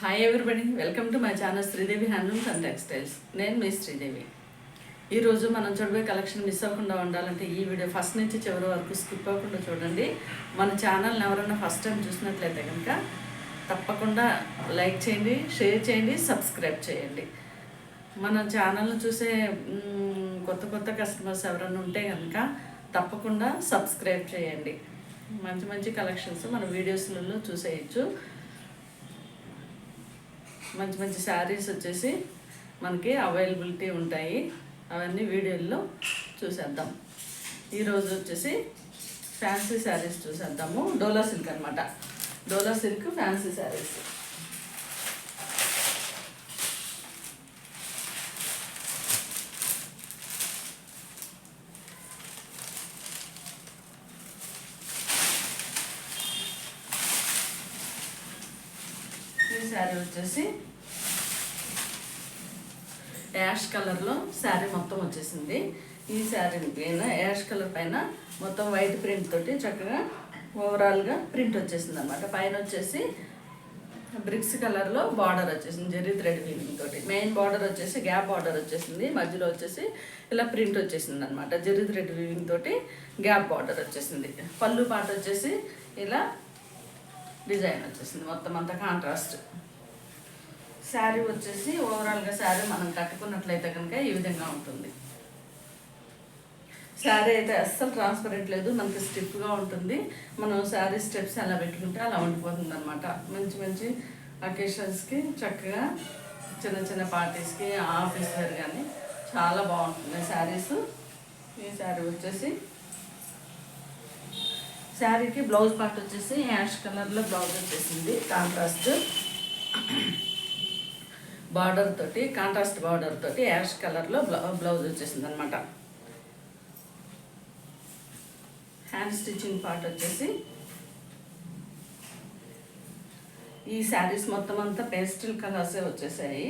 Hi everybody, welcome to my channel Sridevi handlooms and textiles. నేను మీ శ్రీదేవి. ఈరోజు మనం చూడబోయే కలెక్షన్ మిస్ అవ్వకుండా ఉండాలంటే ఈ వీడియో ఫస్ట్ నుంచి చివరి వరకు స్కిప్ అవ్వకుండా చూడండి. మన ఛానల్ని ఎవరైనా ఫస్ట్ టైం చూసినట్లయితే కనుక తప్పకుండా లైక్ చేయండి, షేర్ చేయండి, సబ్స్క్రైబ్ చేయండి. మన ఛానల్ని చూసే కొత్త కొత్త కస్టమర్స్ ఎవరైనా ఉంటే కనుక తప్పకుండా సబ్స్క్రైబ్ చేయండి. మంచి మంచి కలెక్షన్స్ మన వీడియోస్లలో చూసేయచ్చు. మంచి మంచి శారీస్ వచ్చేసి మనకి అవైలబిలిటీ ఉంటాయి. అవన్నీ వీడియోల్లో చూసేద్దాం. ఈరోజు వచ్చేసి ఫ్యాన్సీ శారీస్ చూసేద్దాము. డోలా సిల్క్ అనమాట. డోలా సిల్క్ ఫ్యాన్సీ శారీస్. ఈ శారీ వచ్చేసి యాష్ కలర్లో శారీ మొత్తం వచ్చేసింది. ఈ శారీ పైన యాష్ కలర్ పైన మొత్తం వైట్ ప్రింట్ తోటి చక్కగా ఓవరాల్గా ప్రింట్ వచ్చేసింది అనమాట. పైన వచ్చేసి బ్రిక్స్ కలర్లో బార్డర్ వచ్చేసింది జెర్రీ థ్రెడ్ వీవింగ్ తోటి. మెయిన్ బార్డర్ వచ్చేసి గ్యాప్ బార్డర్ వచ్చేసింది. మధ్యలో వచ్చేసి ఇలా ప్రింట్ వచ్చేసింది అనమాట. జెర్రీ థ్రెడ్ వీవింగ్ తోటి గ్యాప్ బార్డర్ వచ్చేసింది. పళ్ళు పాట వచ్చేసి ఇలా డిజైన్ వచ్చేసింది. మొత్తం అంతా కాంట్రాస్ట్. శారీ వచ్చేసి ఓవరాల్గా శారీ మనం కట్టుకున్నట్లయితే కనుక ఈ విధంగా ఉంటుంది. శారీ అయితే అస్సలు ట్రాన్స్పరెంట్ లేదు, మనకి స్టిఫ్గా ఉంటుంది. మనం శారీ స్టెప్స్ ఎలా పెట్టుకుంటే అలా ఉండిపోతుంది అనమాట. మంచి మంచి అకేషన్స్కి చక్కగా చిన్న చిన్న పార్టీస్కి ఆఫీస్ వేర్ కానీ చాలా బాగుంటుంది శారీస్. ఈ శారీ వచ్చేసి శారీకి బ్లౌజ్ పార్ట్ వచ్చేసి యాష్ కలర్లో బ్లౌజ్ వచ్చేసింది. కాంట్రాస్ట్ బార్డర్ తోటి, కాంట్రాస్ట్ బార్డర్ తోటి యాష్ కలర్లో బ్లౌజ్ వచ్చేసింది అనమాట. హ్యాండ్ స్టిచ్చింగ్ పార్ట్ వచ్చేసి ఈ శారీస్ మొత్తం అంతా పేస్టల్ కలర్సే వచ్చేసాయి.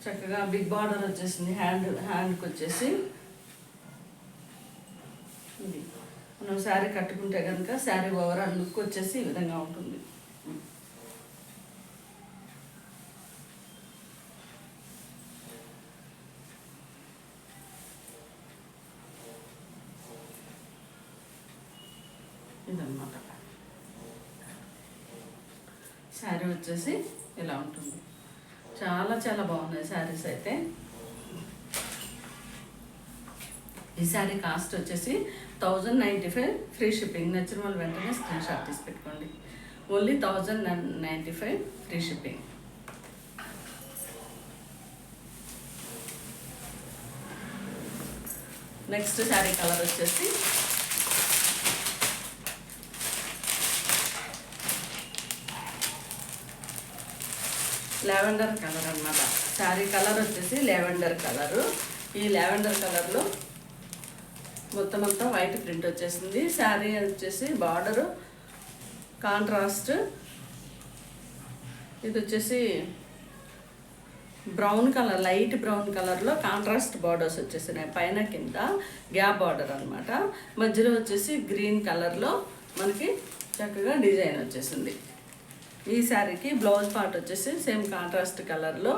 చక్కగా బిగ్ బార్డర్ వచ్చేసింది. హ్యాండ్కి వచ్చేసి ఇది మనం శారీ కట్టుకుంటే కనుక శారీ ఓవరాల్ లుక్ వచ్చేసి ఈ విధంగా ఉంటుంది. ఇదన్నమాట శారీ వచ్చేసి ఇలా ఉంటుంది. చాలా చాలా బాగున్నాయి శారీస్ అయితే. ఈ శారీ కాస్ట్ వచ్చేసి 1095 ఫ్రీ షిప్పింగ్. నచ్చిన వాళ్ళు వెంటనే స్క్రీన్ షాట్ తీసి పెట్టుకోండి. Only 1095 free shipping. Next sari colour వచ్చేసి లావెండర్ కలర్ అనమాట. శారీ కలర్ వచ్చేసి లావెండర్ కలరు. ఈ లావెండర్ కలర్లో మొత్తం అంతా వైట్ ప్రింట్ వచ్చేసింది. శారీ వచ్చేసి బార్డరు కాంట్రాస్ట్. ఇది వచ్చేసి బ్రౌన్ కలర్, లైట్ బ్రౌన్ కలర్లో కాంట్రాస్ట్ బార్డర్స్ వచ్చేసినాయి. పైన కింద గ్యాప్ బార్డర్ అనమాట. మధ్యలో వచ్చేసి గ్రీన్ కలర్లో మనకి చక్కగా డిజైన్ వచ్చేసింది. ఈ శారీకి బ్లౌజ్ పార్ట్ వచ్చేసి సేమ్ కాంట్రాస్ట్ కలర్లో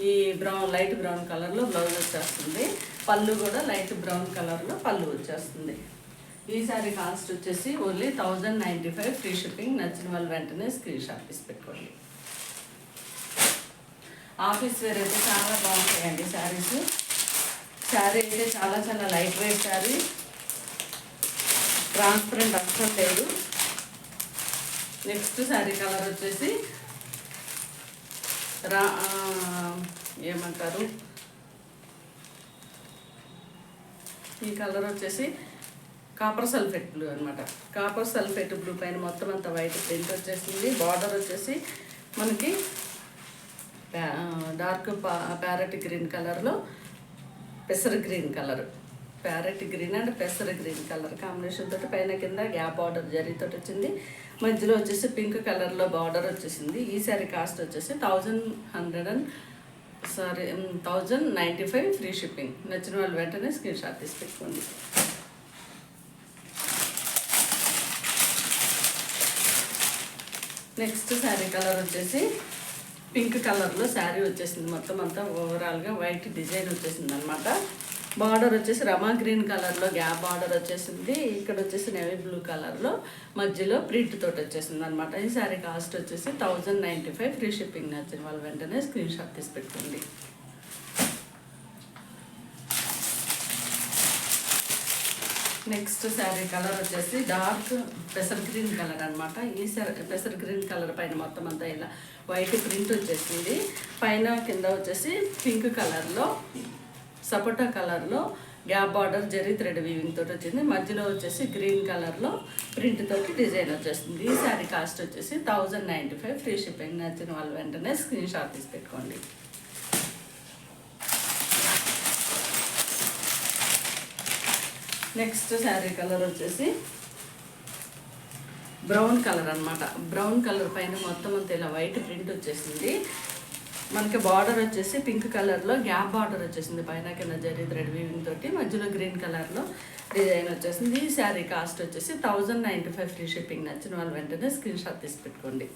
ఈ బ్రౌన్, లైట్ బ్రౌన్ కలర్లో బ్లౌజ్ వచ్చేస్తుంది. పళ్ళు కూడా లైట్ బ్రౌన్ కలర్లో పళ్ళు వచ్చేస్తుంది. ఈ శారీ కాస్ట్ వచ్చేసి ఓన్లీ 1095 ఫ్రీ షిప్పింగ్. నచ్చిన వాళ్ళు వెంటనే స్క్రీన్ షాట్ తీసి పెట్టుకోండి. ఆఫీస్ వేర్ అయితే చాలా బాగుంటాయండి శారీస్. శారీ అయితే చాలా చాలా లైట్ వెయిట్ శారీ, ట్రాన్స్పరెంట్ అస్సలు లేదు. నెక్స్ట్ శారీ కలర్ వచ్చేసి ఏమంటారు, ఈ కలర్ వచ్చేసి కాపర్ సల్ఫేట్ బ్లూ అనమాట. కాపర్ సల్ఫేట్ బ్లూ పైన మొత్తం అంతా వైట్ ప్రింట్ వచ్చేసింది. బార్డర్ వచ్చేసి మనకి డార్క్ ప్యారెట్ గ్రీన్ కలర్లో పెసర green colour, parrot green and పెసర గ్రీన్ కలర్ కాంబినేషన్ తోటి పైన కింద గ్యాప్ బార్డర్ జరీతో వచ్చింది. మధ్యలో వచ్చేసి పింక్ కలర్లో బార్డర్ వచ్చేసింది. ఈ శారీ కాస్ట్ వచ్చేసి 1095 ఫ్రీ షిప్పింగ్. నచ్చిన వాళ్ళు వెంటనే స్క్రీన్ షాట్ తీసి పెట్టుకోండి. నెక్స్ట్ శారీ కలర్ వచ్చేసి పింక్ కలర్లో శారీ వచ్చేసింది. మొత్తం అంతా ఓవరాల్గా వైట్ డిజైన్ వచ్చేసింది అనమాట. బార్డర్ వచ్చేసి రమా గ్రీన్ కలర్లో గ్యాప్ బార్డర్ వచ్చేసింది. ఇక్కడ వచ్చేసి నేవీ బ్లూ కలర్లో మధ్యలో ప్రింట్ తోటి వచ్చేసింది అనమాట. ఈ శారీ కాస్ట్ వచ్చేసి 1095. Free shipping. నచ్చిన వాళ్ళు వెంటనే స్క్రీన్ షాట్ తీసి పెట్టుకోండి. నెక్స్ట్ శారీ కలర్ వచ్చేసి డార్క్ పెసర్ గ్రీన్ కలర్ అనమాట. ఈ పెసర్ గ్రీన్ కలర్ పైన మొత్తం అంతా ఇలా వైట్ ప్రింట్ వచ్చేసింది. పైన కింద వచ్చేసి పింక్ కలర్లో సపోటా కలర్లో gap border zari thread weaving తోటి వచ్చింది. మధ్యలో వచ్చేసి గ్రీన్ కలర్లో ప్రింట్ తోటి డిజైన్ వచ్చేస్తుంది. ఈ శారీ కాస్ట్ వచ్చేసి 1095. Free shipping. నచ్చిన వాళ్ళు వెంటనే స్క్రీన్ షాట్ తీసి పెట్టుకోండి. నెక్స్ట్ శారీ కలర్ వచ్చేసి బ్రౌన్ కలర్ అనమాట. బ్రౌన్ కలర్ పైన మొత్తం అంతా ఇలా వైట్ ప్రింట్ వచ్చేసింది. మనకి బార్డర్ వచ్చేసి పింక్ కలర్లో గ్యాప్ బార్డర్ వచ్చేసింది. పైన కింద జరీ థ్రెడ్ వీవింగ్ తోటి మధ్యలో గ్రీన్ కలర్లో డిజైన్ వచ్చేసింది. ఈ శారీ కాస్ట్ వచ్చేసి 1095. Free shipping. నచ్చిన వాళ్ళు వెంటనే స్క్రీన్ షాట్ తీసి పెట్టుకోండి.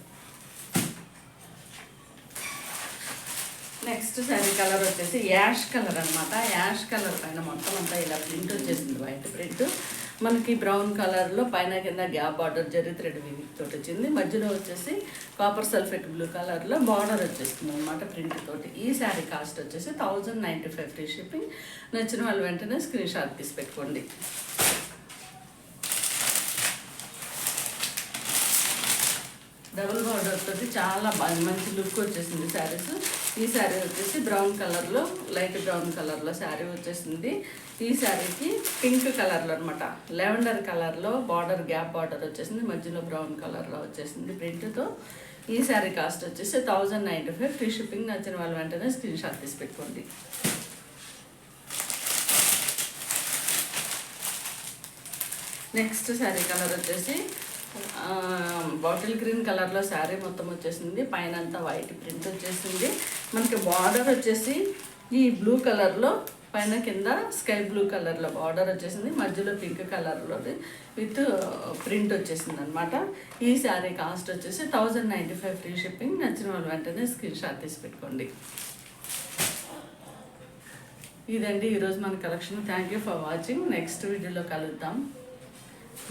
నెక్స్ట్ శారీ కలర్ వచ్చేసి యాష్ కలర్ అనమాట. యాష్ కలర్ పైన మొత్తం అంతా ఇలా ప్రింట్ వచ్చేసింది, వైట్ ప్రింట్. మనకి బ్రౌన్ కలర్లో పైన కింద gap border zari thread weaving తోటి వచ్చింది. మధ్యలో వచ్చేసి కాపర్ సల్ఫేట్ బ్లూ కలర్లో బార్డర్ వచ్చేస్తుంది అనమాట ప్రింట్ తోటి. ఈ శారీ కాస్ట్ వచ్చేసి 1095. Free shipping. నచ్చిన వాళ్ళు వెంటనే స్క్రీన్ షాట్ తీసి పెట్టుకోండి. డబుల్ బార్డర్ తోటి చాలా మంచి లుక్ వచ్చేసింది శారీస్. ఈ శారీ వచ్చేసి బ్రౌన్ కలర్లో లైట్ బ్రౌన్ కలర్లో శారీ వచ్చేసింది. ఈ శారీకి పింక్ కలర్లో అనమాట లెవెండర్ కలర్లో బార్డర్ గ్యాప్ బార్డర్ వచ్చేసింది. మధ్యలో బ్రౌన్ కలర్లో వచ్చేసింది ప్రింట్తో. ఈ శారీ కాస్ట్ వచ్చేసి 1095. Free shipping. నచ్చిన వాళ్ళు వెంటనే స్క్రీన్ షాట్ తీసి పెట్టుకోండి. నెక్స్ట్ శారీ కలర్ వచ్చేసి బాటిల్ గ్రీన్ కలర్లో శారీ మొత్తం వచ్చేసింది. పైన అంతా వైట్ ప్రింట్ వచ్చేసింది. మనకి బార్డర్ వచ్చేసి ఈ బ్లూ కలర్లో పైన కింద స్కై బ్లూ కలర్లో బార్డర్ వచ్చేసింది. మధ్యలో పింక్ కలర్లో విత్ ప్రింట్ వచ్చేసింది అనమాట. ఈ శారీ కాస్ట్ వచ్చేసి 1095. Free shipping. నచ్చిన వాళ్ళు వెంటనే స్క్రీన్ షాట్ తీసి పెట్టుకోండి. ఇదండి ఈరోజు మన collection. Thank you for watching. Next వీడియోలో కలుద్దాం.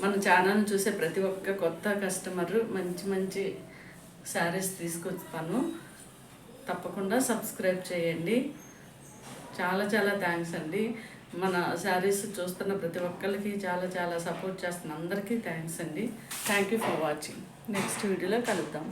మన ఛానల్ని చూసే ప్రతి ఒక్క కొత్త కస్టమర్ మంచి మంచి శారీస్ తీసుకొస్తాను. తప్పకుండా సబ్స్క్రైబ్ చేయండి. చాలా చాలా థ్యాంక్స్ అండి. మన శారీస్ చూస్తున్న ప్రతి ఒక్కరికి చాలా చాలా సపోర్ట్ చేస్తున్న అందరికీ థ్యాంక్స్ అండి. Thank you for watching. Next వీడియోలో కలుద్దాం.